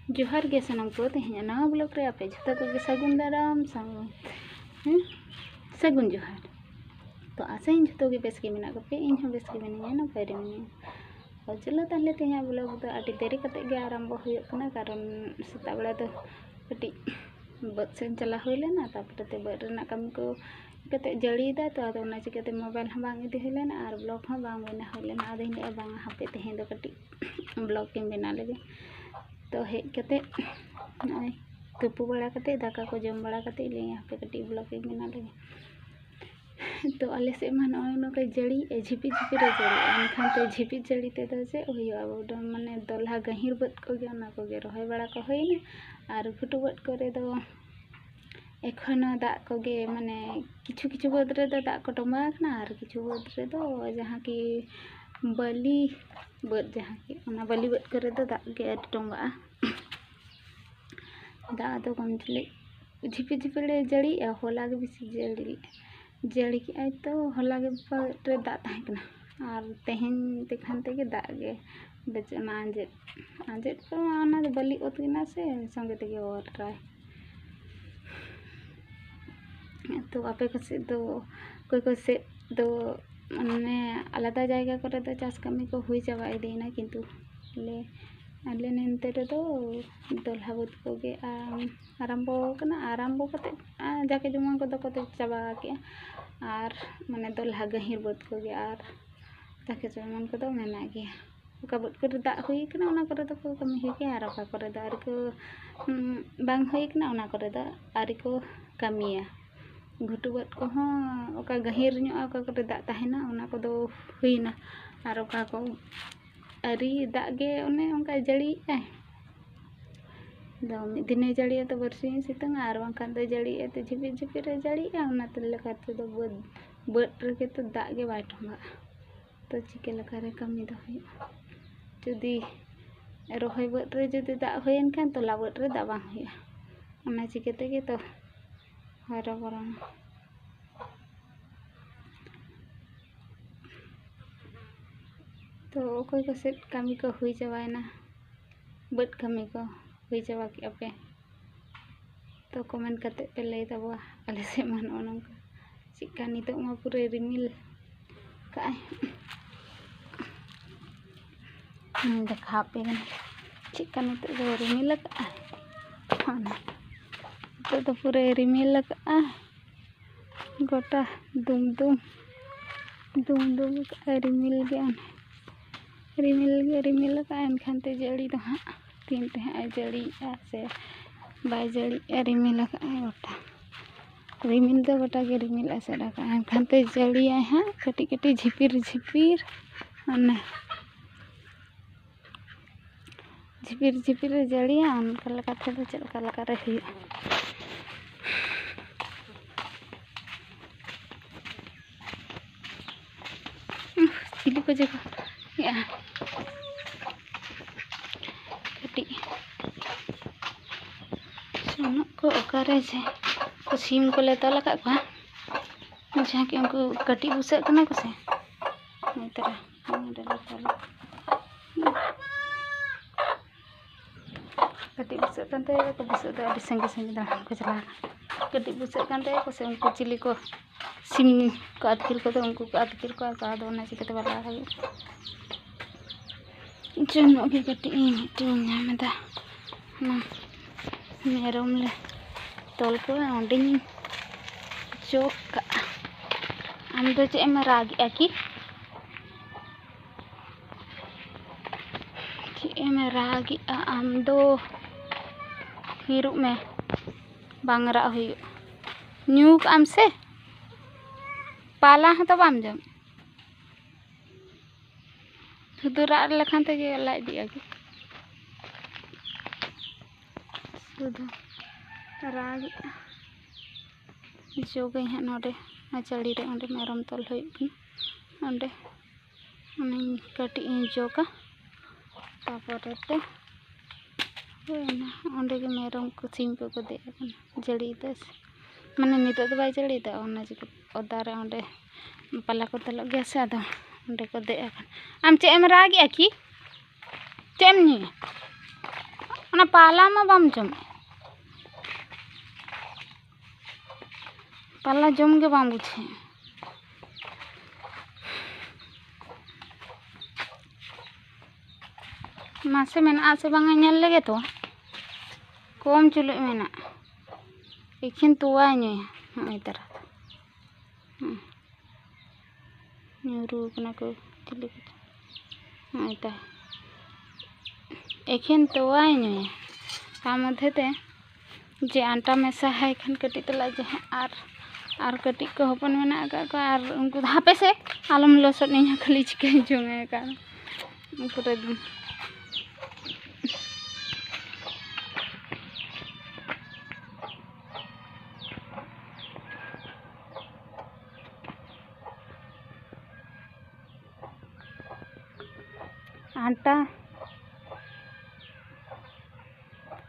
जोहार गे सानाम को तेहना नवा ब्लॉग रे आपे झूठा को सगुन दाराम सगुन जोहार। तो आशा इन झूठो के बेस के मेना पे इन बेस के मिनिया नपाय रे मिनिया। और चलो ताहले तेहा ब्लॉग तो आटी देरी कते गे आरंभ हुई कना कारण सेता बेला तो कटी बद सेन चला हुई लेना तापर ते बद रेना काम को कते जड़ीदा तो आदो ना चिकते मोबाइल हम बांग इदी हुई लेना और ब्लॉग हम बांग बना हुई लेना आदो हिंदे बांग हापे तेहे दो कटी ब्लॉग के बना लगे तो हेज कते नय तुपु बड़ा कते दाका को जम बड़ा कते ले हापे कटी ब्लॉग के बना लगे। तो आले से मा नका जड़ी झिपी झिपी रे जड़ी एनखान तो झिपी जड़ी ते दो से हुआ माने दलहा गहिर बद को गे ओना को गे रहे बड़ा को होइना और घुटु बद करे दो एखन दाग को गे माने किछु किछु बद रे दो दाग को टोंबा ना और किछु बद रे दो जहाँ की बली बद जहाँ की ओना बली बद करे दो दाग गे टोंबा दाग दो कमजले झिपी झिपी रे जड़ी होला गे बेसी जड़ी जड़ी के तो होला गे रे दाग ताहेकना और तेहेन तेखान तेगे दाग गे बेचना आंजेद आंजेद तो ओना बली ओतगिना से संगे तेगे ओराय। तो आपे को से दो कोई से दो माने आलादा जायगा करे दो चाष कमी को हुई चाबा इदीना किंतु आले नेनते रे दो दलहा बद को गे आरंभो कते जाके जमा को दो कते चाबा के और माने दलहा गहिर बद को गे और जाके जमान को दो मेना गया ओका बद को दाग हुई कना ओना करे दो को कमी हुई के और ओका करे दो आरि को बांग हुई कना ओना करे दो आरि को कमिया घुटू बद को ओका गहिर न्यो ओका करे दाग ताहेना ओना को दो हुईना और ओका को आरी दाग गे ओने ओंका जड़ी आय दो मिद दिने जड़ी तो बरसी सितंग और बांखान दो जड़ी तो झिपी झिपी रे जड़ी ओना ते लेखाते दो बद रे तो दाग गे बाय टोंगा तो चिके लेखा रे कमी दो हुई जुदी रोहय बद रे जुदी दाग हुयन खान तो ला बद रे दाग बांग हुई ओना चिकेते गे तो हरा बरन। तो कोई को से कमी को हुई चाबायना बद कमी को हुई चाबा के पे तो कमेंट करते पे लई तबवा आले से मान ओनम चिका नितो मा पूरे रिमिल का देखा पे चिका नितो दो रिमिल का तो पूरे रिमिल का गोटा दुम दुम का रिमिल गया रिमिल का एनखान ते जड़ी तो हाँ तीन ते जड़ी से बाय जड़ी रिमिल का गोटा रिमिल तो गोटा के रिमिल से रखा एनखान ते जड़ी हाँ कटी कटी झिपिर झिपिर झिपिर झिपिर जड़ी उनका लगा तो चलका लगा रही चिली को जगह कटी सोनो को ओकारे से को सीम को ले तोल का जहाँ कि उनको कटी बुसे कना को से नहीं तरह कटी बुसे कंते को बुसे तो अभी संगे संगे दान को चला कटी बुसे कंते को से उनको चिली को सीम को अतकिर को तो उनको अतकिर को का दो ना चिकते वाला है जोनो की कटी मिट्टी में दा ना मेरम ले तोल को ओंडिंग चोक आम दो चे में राग की चे में राग आम दो हिरु में बांगरा हुई न्यूक आम से पाला हाँ तो बाम जम शुद्ध राग लखान ते गे लाई दिया कि शुद्ध राग जो गई है नोडे चड़ी रे ओंडे मेरम तोल हुई ओंडे कटी जोगा तापर ते ओंडे के मेरम को सीम को दे जड़ी दस माने नितो तो बाय जड़ी दा ओना चिक ओदारे ओंडे पाला को तलो गया से आदो ओंडे को दे आम चे एम राग की चेम नी पाला मा बाम जम पाला जम के बाम बुझे मासे मेना से बांगा नेल लगे तो कम चुलुक मेना एखिन तोवा ᱧᱩᱭᱟ ᱱᱚᱜᱼᱚᱭ ᱛᱟᱨᱟ ᱧᱩᱨᱩ ᱠᱟᱱᱟ ᱠᱚ ᱪᱤᱞᱤ ᱠᱚ ᱱᱚᱜᱼᱚᱭ ᱛᱟ एखिन तोवा ᱧᱩᱭᱟ ता मध्य ते जे आटा मेसा है खान कटी तला जहाँ आर कटी को हपन मेना का को आर उनको हापे से आलम लसट नहीं खाली चिकन जोंगे का उनको रे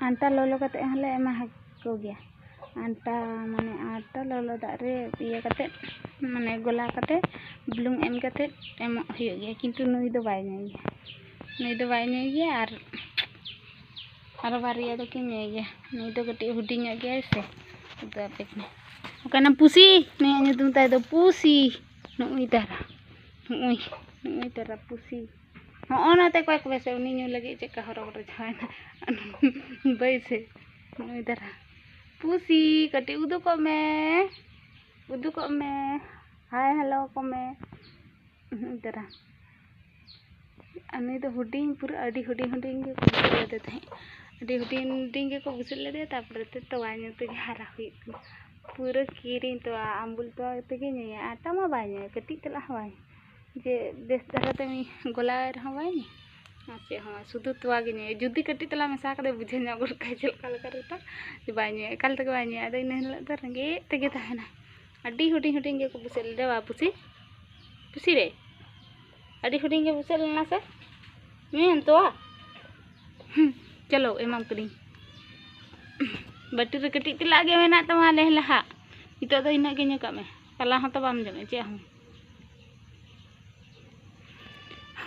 आटा लोलो कते हले एमा को गया आटा माने आटा लोलो दारे इया कते माने गोला कते बुलुंग एम कते एम होय गया किंतु नुई दो बाय नहीं गया आर बारिया दो कि नहीं गया नुई दो कटे हुडिंग गया से तो आपने ओकना पुसी नहीं anyutum tay do pusi नुई तारा पुसी ᱦᱚᱸ ᱚᱱᱟᱛᱮ ᱠᱚᱭ ᱠᱚ ᱵᱮᱥᱮ ᱩᱱᱤ ᱧᱩ ᱞᱟᱹᱜᱤᱫ ᱪᱮᱫᱠᱟ ᱦᱚᱨᱚ ᱵᱚᱨᱚ ᱡᱟᱦᱟᱸᱭ ᱵᱟᱹᱭᱥᱮ ᱱᱩᱭ ᱫᱟᱨᱟ ᱯᱩᱥᱤ ᱠᱟᱹᱴᱤᱡ ᱩᱫᱩᱜᱚᱜ ᱢᱮ हाय हेलो को मे ᱱᱩᱭ ᱫᱟᱨᱟ ᱩᱱᱤ ᱫᱚ हुडिंग पूरा अड़ी हुडिंग के बुसुल लेदे थे अड़ी हुडिंग के को बुसुल लेदे तापर ते तोवा ᱧᱩ ते हारा हुई पूरा कीरिंग तो आंबुल तो तेगे ᱧᱩᱭᱟ आटा मा बाय ᱧᱩᱭᱟ कटिज तला हवाई जे बेस धरा तमी गोला हवाई नी आचे हवा सुधु तोवा गे ᱧᱩᱭᱟ जुदी कटी तला मेसा करे बुझे ᱧᱟ गुड़ का चलका लगा रेता जे बाय ᱧᱩᱭᱟ एकाल तक बाय ᱧᱩᱭᱟ आदो इन हिलक तो रंगे तेगे तहना अड़ी हुडिंग के को बुसुल लेदे वा पुसी रे अड़ी हुडिंग के बुसुल लेना से मैं तो चलो एमाम करी बटी रे कटी तला गे मेना तमा ले लहा इतो तो इना गे ᱧᱩ का में पाला हाँ तो बाम जमे चे हूँ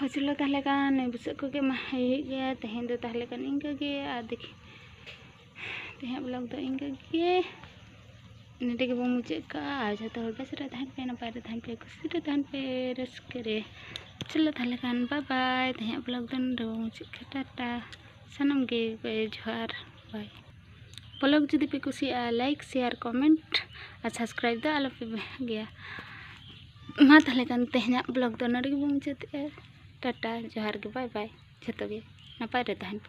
चलो ताहले कान बुसक को के मा गया तहें दो ताहले कान इनका गे आ देखी तहें ब्लॉग दो इनका गे नेटे के बो मुझे का आज तो बस रे तहन पे नपाय रे तहन पे खुशी रे तहन पे रस्के रे चलो ताहले कान बाय बाय तहें ब्लॉग दो मुझे टाटा सनम गे जोहार बाय ब्लॉग जुदी पे खुशी लाइक शेयर कमेंट और सब्सक्राइब दो आलो पे गया मा ताहले कान तहें ब्लॉग दो नडे के बो मुझे टाटा जोहार के बाय बाय जतो गे नपाय रे तहन